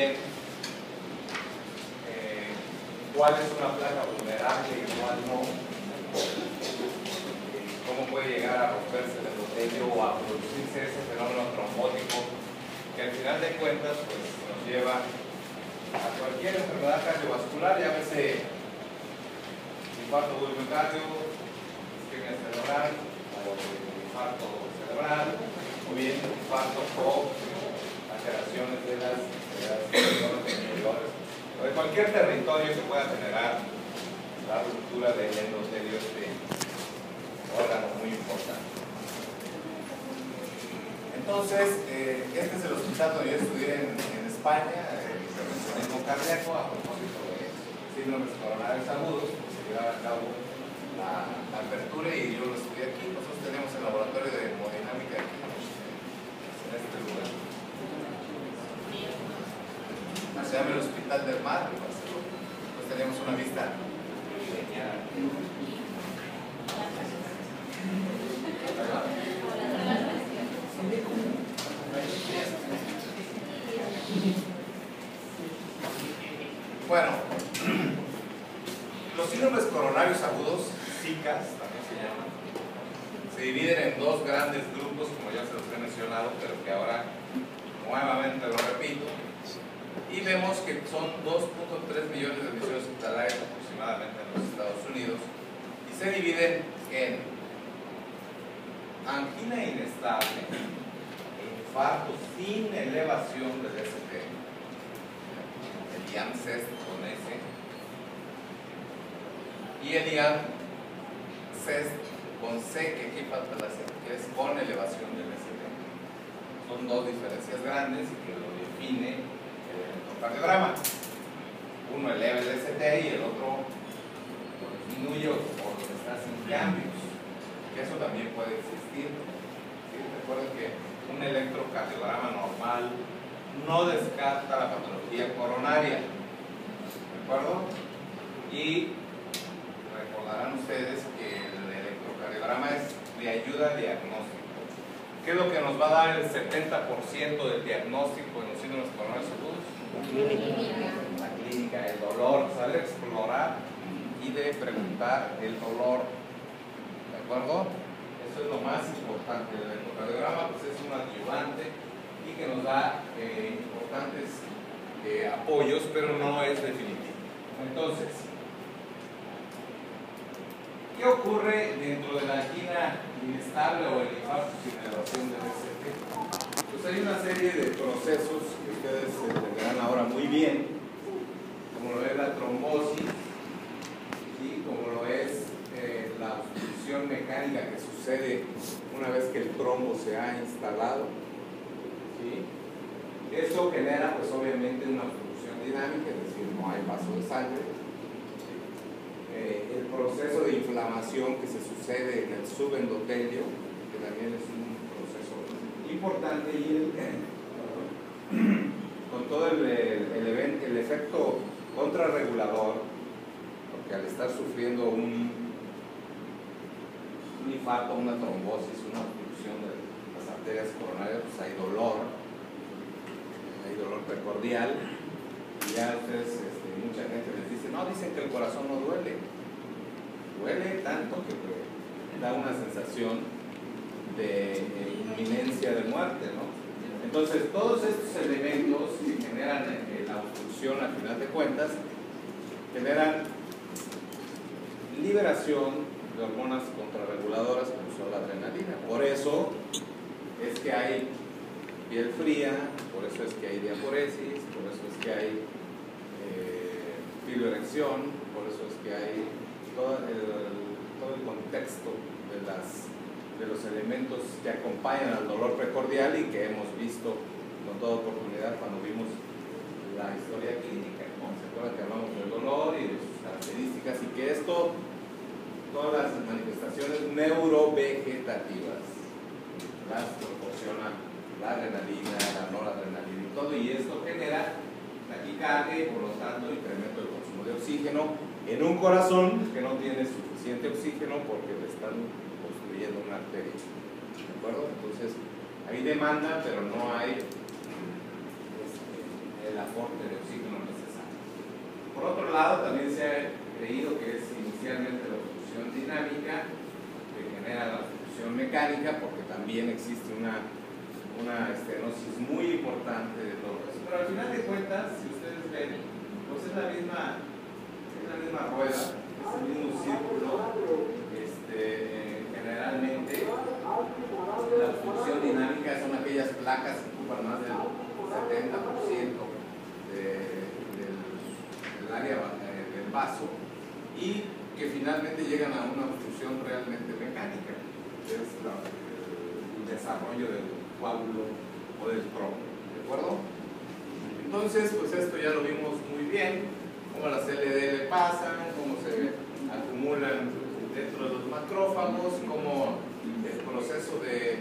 también cuál es una placa vulnerable y cuál no, cómo puede llegar a romperse el endotelio o a producirse ese fenómeno trombótico que al final de cuentas pues, nos lleva a cualquier enfermedad cardiovascular, llámese infarto del miocardio, isquemia cerebral o infarto cerebral, o bien infarto o alteraciones de las neuronas interiores, o de cualquier territorio que pueda generar la ruptura del endotelio, este órgano muy importante. Entonces, este es el hospital donde yo estudié en España, el intervencionismo cardíaco, a propósito de síndromes coronarios agudos, que se llevaba a cabo la apertura y yo lo estudié aquí. Nosotros tenemos el laboratorio de hemodinámica aquí, en este lugar. Se llama el Hospital del Mar, pues tenemos una vista genial. Bueno, los síndromes coronarios agudos, SICAs también se llaman, se dividen en dos grandes grupos, como ya se los he mencionado, pero que ahora nuevamente lo repito, y vemos que son 2.3 millones de admisiones hospitalarias aproximadamente en los Estados Unidos, y se dividen en angina inestable, infarto sin elevación del ST, el IAM-CEST con S, y el IAM-CEST con C, que aquí falta la C, que es con elevación del ST. Son dos diferencias grandes y que lo define el electrocardiograma. Uno eleva el ST y el otro lo disminuye o está sin cambios, que eso también puede existir. ¿Sí? Recuerden que un electrocardiograma normal no descarta la patología coronaria, ¿de acuerdo? Y recordarán ustedes que el electrocardiograma es de ayuda diagnóstico. ¿Qué es lo que nos va a dar el 70% del diagnóstico en los síndromes coronarios agudos? La clínica, el dolor, saber explorar y de preguntar el dolor, ¿de acuerdo? Eso es lo más importante. El electrocardiograma pues, es un adyuvante y que nos da importantes apoyos, pero no es definitivo. Entonces, ¿qué ocurre dentro de la angina inestable o el infarto sin elevación del ST? Pues hay una serie de procesos que ustedes entenderán ahora muy bien, como lo es la trombosis y como lo es la obstrucción mecánica que sucede una vez que el trombo se ha instalado. ¿Sí? Eso genera pues obviamente una obstrucción dinámica, es decir, no hay paso de sangre. El proceso de inflamación que se sucede en el subendotelio, que también es un proceso importante, y con todo el efecto contrarregulador, porque al estar sufriendo un infarto, una trombosis, una obstrucción de las arterias coronarias, pues hay dolor precordial, y ya ustedes, mucha gente les dice, no, dicen que el corazón no duele. Duele tanto que da una sensación de inminencia de muerte, ¿no? Entonces, todos estos elementos que generan la obstrucción, al final de cuentas, generan liberación de hormonas contrarreguladoras como son la adrenalina. Por eso es que hay piel fría, por eso es que hay diaforesis, por eso es que hay filoerección, por eso es que hay todo el contexto de los elementos que acompañan al dolor precordial y que hemos visto con toda oportunidad cuando vimos la historia clínica, ¿no? Se acuerdan que hablamos del dolor y de sus características, y que esto, todas las manifestaciones neurovegetativas las proporciona la adrenalina, la noradrenalina y todo, y esto genera taquicardia y por lo tanto incremento del consumo de oxígeno en un corazón que no tiene suficiente oxígeno porque le están construyendo una arteria, ¿de acuerdo? Entonces hay demanda, pero no hay el aporte de oxígeno necesario. Por otro lado, también se ha creído que es inicialmente la obstrucción dinámica que genera la obstrucción mecánica, porque también existe una estenosis muy importante de todo eso. Pero al final de cuentas, si ustedes ven, pues es la misma rueda, es el mismo círculo. Generalmente la obstrucción dinámica son aquellas placas que ocupan más del 70% del área del vaso y que finalmente llegan a una obstrucción realmente mecánica, que es el desarrollo del coágulo o del trombo, ¿de acuerdo? Entonces, pues esto ya lo vimos muy bien, cómo las LDL pasan, cómo se acumulan dentro de los macrófagos, cómo el proceso de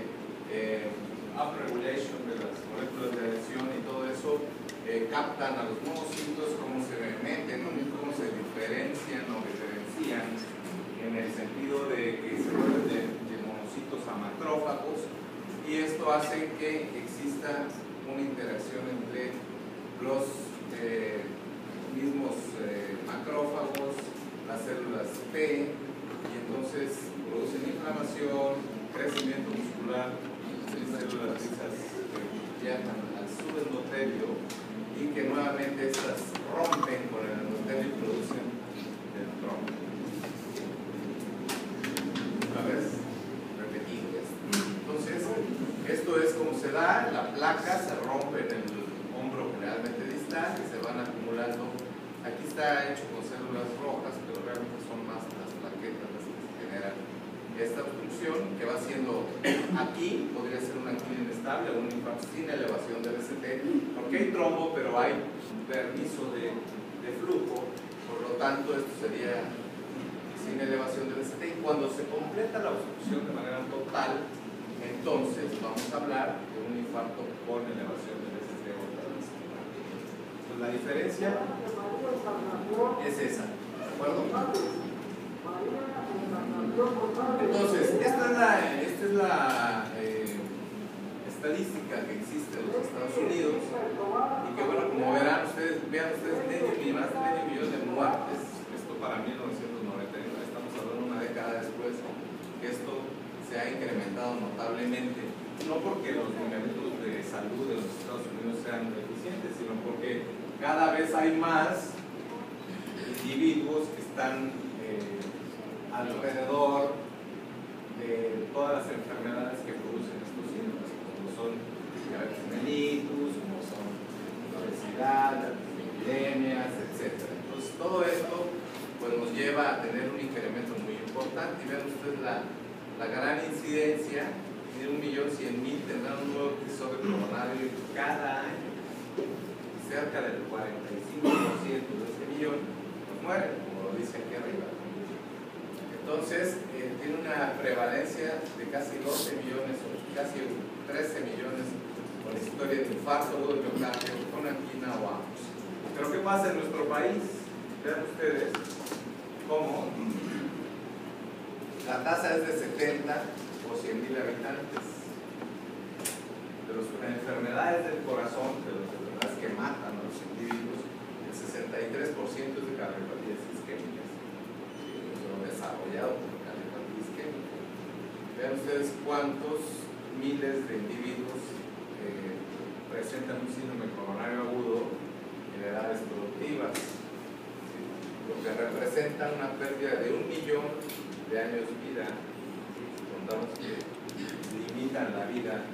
upregulation de las moléculas de adhesión y todo eso captan a los monocitos, cómo se meten, cómo se diferencian o diferencian en el sentido de que se vuelven de monocitos a macrófagos, y esto hace que exista una interacción entre los mismos macrófagos, las células T, y entonces producen inflamación, crecimiento muscular de células lisas que viajan al subendotelio y que nuevamente estas rompen con el endotelio y producen el trombo. Una vez repetido esto. Entonces, esto es como se da, la placa se rompe en el hombro generalmente distal y se van acumulando. Aquí está hecho con células rojas, pero realmente son más las plaquetas las que se generan esta obstrucción, que va siendo aquí, podría ser una angina inestable o un infarto sin elevación del ST, porque hay trombo, pero hay permiso de flujo, por lo tanto esto sería sin elevación del ST, y cuando se completa la obstrucción de manera total, entonces vamos a hablar de un infarto con elevación del ST otra vez. Pues la diferencia es esa, ¿de acuerdo? Entonces, esta es la estadística que existe en los Estados Unidos, y que bueno, como verán ustedes, vean ustedes, más de medio millón de muertes. Esto para 1999, estamos hablando una década después, que esto se ha incrementado notablemente, no porque los lineamientos de salud de los Estados Unidos sean deficientes, sino porque cada vez hay más individuos que están alrededor de todas las enfermedades que producen estos síntomas, como son diabetes mellitus, como son la obesidad, las epidemias, etc. Entonces todo esto pues nos lleva a tener un incremento muy importante, y vean ustedes la gran incidencia. De 1.100.000 tendrán un nuevo episodio coronario cada año. Cerca del 45% de ese millón pues mueren, como lo dice aquí arriba. Entonces, tiene una prevalencia de casi 12 millones o casi 13 millones con la historia de infarto o de miocardio con angina o ambos. Pero ¿qué pasa en nuestro país? Vean ustedes cómo la tasa es de 70 por 100.000 habitantes. De las enfermedades del corazón, de las enfermedades que matan a los individuos, el 63% es de cardiopatías isquémicas, desarrollado por cardiopatías isquémica. Vean ustedes cuántos miles de individuos presentan un síndrome coronario agudo en edades productivas, lo que representa una pérdida de 1 millón de años de vida. Contamos que limitan la vida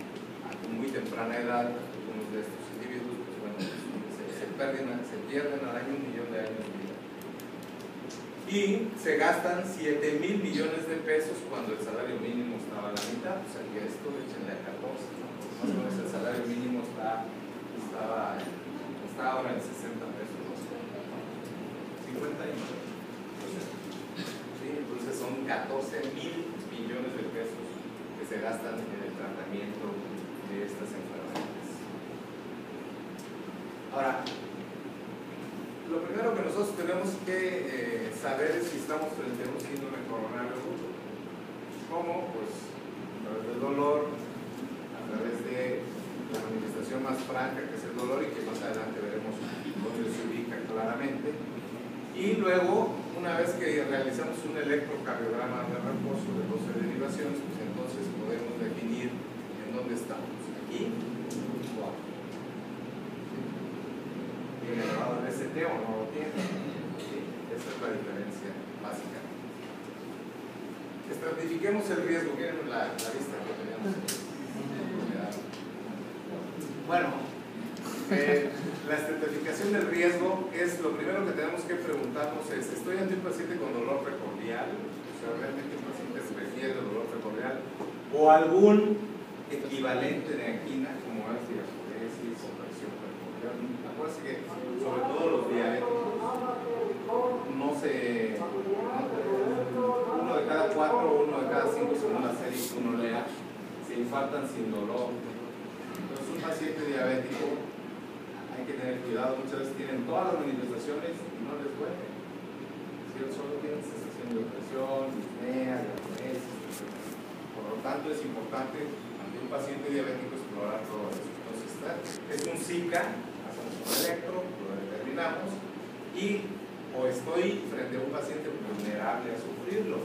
a muy temprana edad. Algunos de estos individuos pues bueno, se pierden al año 1 millón de años de vida. Y se gastan 7.000 millones de pesos cuando el salario mínimo estaba a la mitad. O sea que esto échenle a 14, ¿no? Más o menos el salario mínimo está ahora en 60 pesos, ¿no? 59. Entonces son 14.000 millones de pesos que se gastan en el tratamiento de estas enfermedades. Ahora, lo primero que nosotros tenemos que saber es si estamos frente a un síndrome coronario agudo. ¿Cómo? Pues a través del dolor, a través de la manifestación más franca, que es el dolor, y que más adelante veremos dónde se ubica claramente. Y luego, una vez que realizamos un electrocardiograma de reposo de 12 derivaciones, pues entonces podemos definir en dónde estamos, aquí o aquí. ¿Tiene elevado el ST o no lo tiene? Sí, esa es la diferencia básica. Estratifiquemos el riesgo. Miren la lista que teníamos. Bueno, la estratificación del riesgo es lo primero que tenemos que preguntarnos es: ¿estoy ante un paciente con dolor precordial? O sea, ¿realmente el paciente refiere dolor precordial? ¿O algún equivalente de angina, como es diaforesis o presión precordial? Acuérdense que, sobre todo los diabéticos, no se... uno de cada 4 o uno de cada 5, según la serie que uno lea, se infartan sin dolor. Entonces, un paciente diabético hay que tener cuidado. Muchas veces tienen todas las manifestaciones y no les duele. Si solo tienen sensación de opresión, disnea, diaforesis. Por lo tanto, es importante ante un paciente diabético explorar todo eso. Entonces, es un SICA, hacemos un electro, lo determinamos, y o estoy frente a un paciente vulnerable a sufrirlo.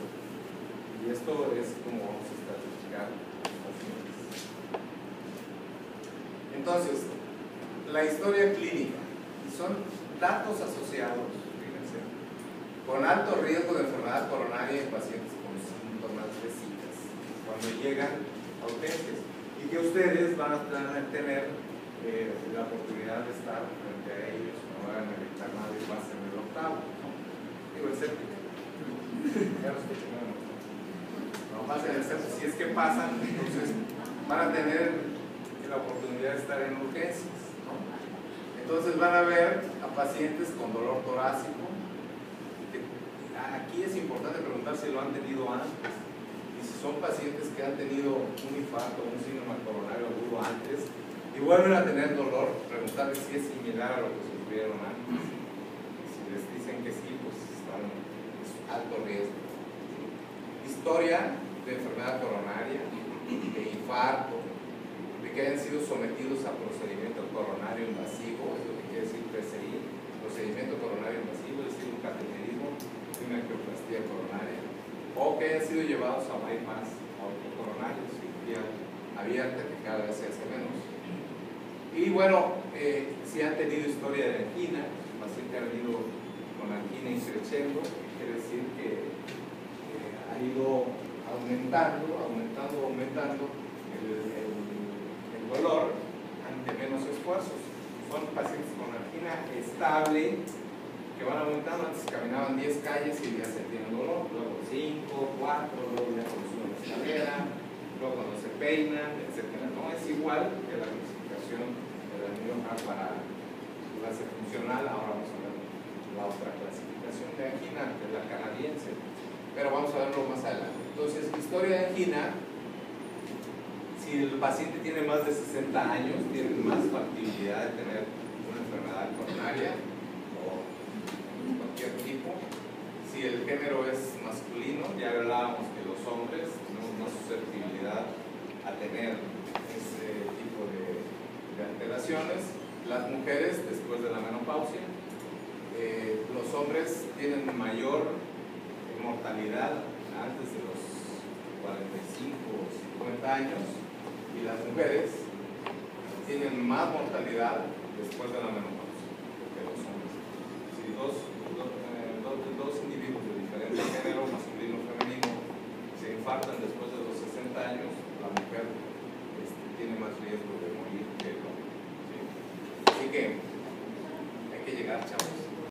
Y esto es como vamos a estratificar los pacientes. Entonces, la historia clínica, y son datos asociados, fíjense, con alto riesgo de enfermedad coronaria en pacientes con síntomas de citas, cuando llegan a urgencias, y que ustedes van a tener la oportunidad de estar frente a ellos, no van a evitar nada y va a ser el octavo, ¿no? Digo, el séptimo. Ya los que tenemos. No pasen el séptimo. Si es que pasan, entonces van a tener la oportunidad de estar en urgencias, ¿no? Entonces van a ver a pacientes con dolor torácico. Aquí es importante preguntar si lo han tenido antes, y si son pacientes que han tenido un infarto o un síndrome coronario agudo antes y vuelven a tener dolor, preguntarles si es similar a lo que sufrieron antes. Si les dicen que sí, pues están en alto riesgo. Historia de enfermedad coronaria, de infarto, de que hayan sido sometidos a procedimiento coronario invasivo, es lo que quiere decir PCI, procedimiento coronario invasivo, es decir, un cateterismo, una angioplastía coronaria, o que hayan sido llevados a bypass autocoronario, cirugía abierta que cada vez se hace menos. Y bueno, si han tenido historia de angina, el paciente ha venido con angina increciendo, quiere decir que ha ido aumentando el dolor ante menos esfuerzos. Son pacientes con angina estable que van aumentando. Antes caminaban 10 calles y ya sentían dolor, luego 5, 4, luego ya cuando suben la escalera, luego cuando se peinan, etc. No es igual que la clasificación de la neuronar para clase funcional. Ahora vamos a ver la otra clasificación de angina, que es la canadiense, pero vamos a verlo más adelante. Entonces, historia de angina: si el paciente tiene más de 60 años, tiene más factibilidad de tener una enfermedad coronaria o cualquier tipo. Si el género es masculino, ya hablábamos que los hombres tenemos más susceptibilidad a tener ese tipo de alteraciones. Las mujeres, después de la menopausia, los hombres tienen mayor mortalidad antes de los 45 o 50 años, y las mujeres tienen más mortalidad después de la menopausia que los hombres. Si dos individuos de diferente género, masculino o femenino, se infartan después de los 60 años, la mujer tiene más riesgo de morir que el hombre, ¿sí? Así que hay que llegar, chavos.